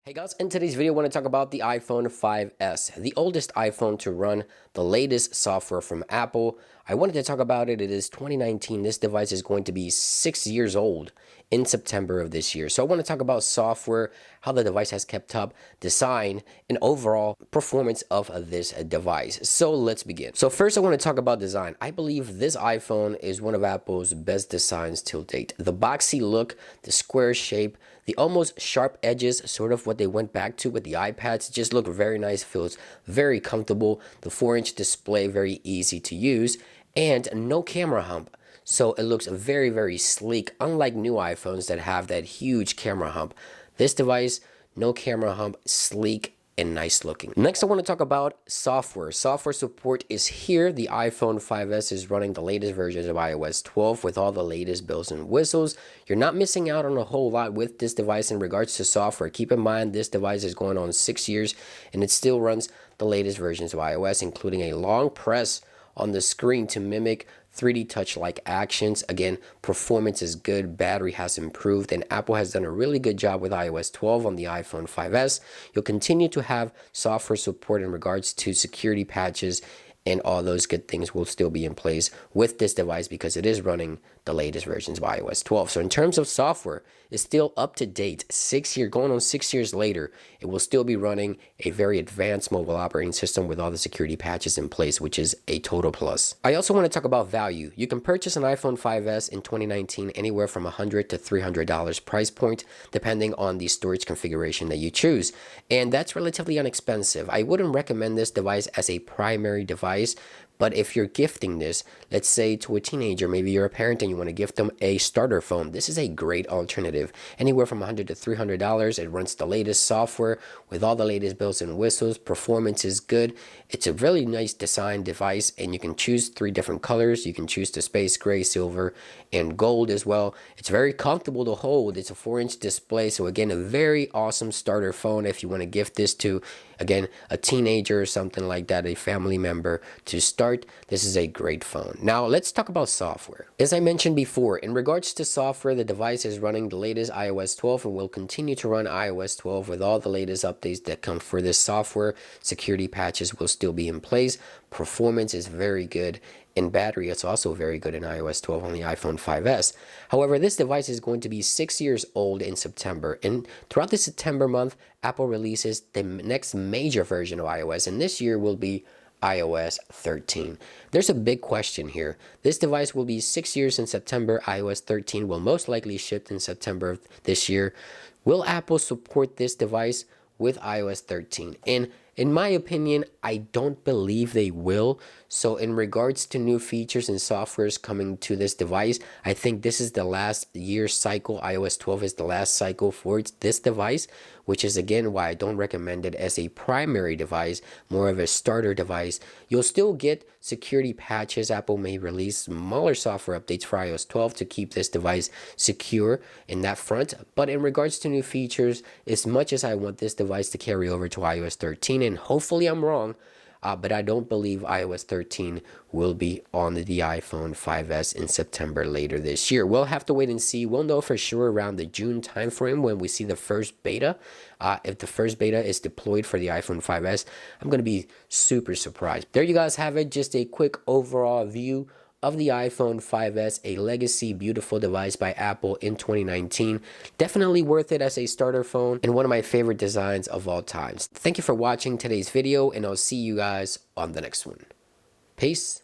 Hey guys, in today's video I want to talk about the iPhone 5S, the oldest iPhone to run the latest software from Apple. I wanted to talk about it. It is 2019. This device is going to be 6 years old in September of this year. So I want to talk about software, how the device has kept up, design, and overall performance of this device. So let's begin. So first I want to talk about design. I believe this iPhone is one of Apple's best designs till date. The boxy look, the square shape, the almost sharp edges, sort of what they went back to with the iPads, just look very nice, feels very comfortable. The 4-inch display, very easy to use, and no camera hump. So it looks very, very sleek, unlike new iPhones that have that huge camera hump. This device, no camera hump, sleek, and nice looking. Next, I want to talk about software. Software support is here. The iPhone 5S is running the latest versions of iOS 12 with all the latest bells and whistles. You're not missing out on a whole lot with this device in regards to software. Keep in mind, this device is going on 6 years and it still runs the latest versions of iOS, including a long press on the screen to mimic 3D touch-like actions. Again, performance is good, battery has improved, and Apple has done a really good job with iOS 12 on the iPhone 5S. You'll continue to have software support in regards to security patches, and all those good things will still be in place with this device because it is running the latest versions of iOS 12. So in terms of software, it's still up to date. Going on 6 years later, it will still be running a very advanced mobile operating system with all the security patches in place, which is a total plus. I also want to talk about value. You can purchase an iPhone 5S in 2019 anywhere from $100 to $300 price point, depending on the storage configuration that you choose. And that's relatively inexpensive. I wouldn't recommend this device as a primary device. But if you're gifting this, let's say to a teenager, maybe you're a parent and you want to gift them a starter phone, this is a great alternative. Anywhere from $100 to $300, it runs the latest software with all the latest bells and whistles. Performance is good. It's a really nice design device, and you can choose 3 different colors. You can choose the space gray, silver, and gold as well. It's very comfortable to hold. It's a 4-inch display, so again, a very awesome starter phone if you want to gift this to, again, a teenager or something like that, a family member to start. This is a great phone. Now let's talk about software. As I mentioned before, in regards to software, the device is running the latest iOS 12 and will continue to run iOS 12 with all the latest updates that come for this software. Security patches will still be in place. Performance is very good. And battery is also very good in iOS 12 on the iPhone 5S. However, this device is going to be 6 years old in September. And throughout the September month, Apple releases the next major version of iOS. And this year will be iOS 13. There's a big question here. This device will be 6 years in September. iOS 13 will most likely ship in September of this year. Will Apple support this device with iOS 13? And in my opinion, I don't believe they will. So in regards to new features and softwares coming to this device, I think this is the last year cycle. iOS 12 is the last cycle for this device, which is again why I don't recommend it as a primary device, more of a starter device. You'll still get security patches. Apple may release smaller software updates for iOS 12 to keep this device secure in that front. But in regards to new features, as much as I want this device to carry over to iOS 13, and hopefully I'm wrong, but I don't believe iOS 13 will be on the iPhone 5S in September later this year. We'll have to wait and see. We'll know for sure around the June timeframe when we see the first beta. If the first beta is deployed for the iPhone 5S, I'm going to be super surprised. There you guys have it. Just a quick overall view of the iPhone 5S, a legacy beautiful device by Apple in 2019. Definitely worth it as a starter phone and one of my favorite designs of all times. Thank you for watching today's video, and I'll see you guys on the next one. Peace.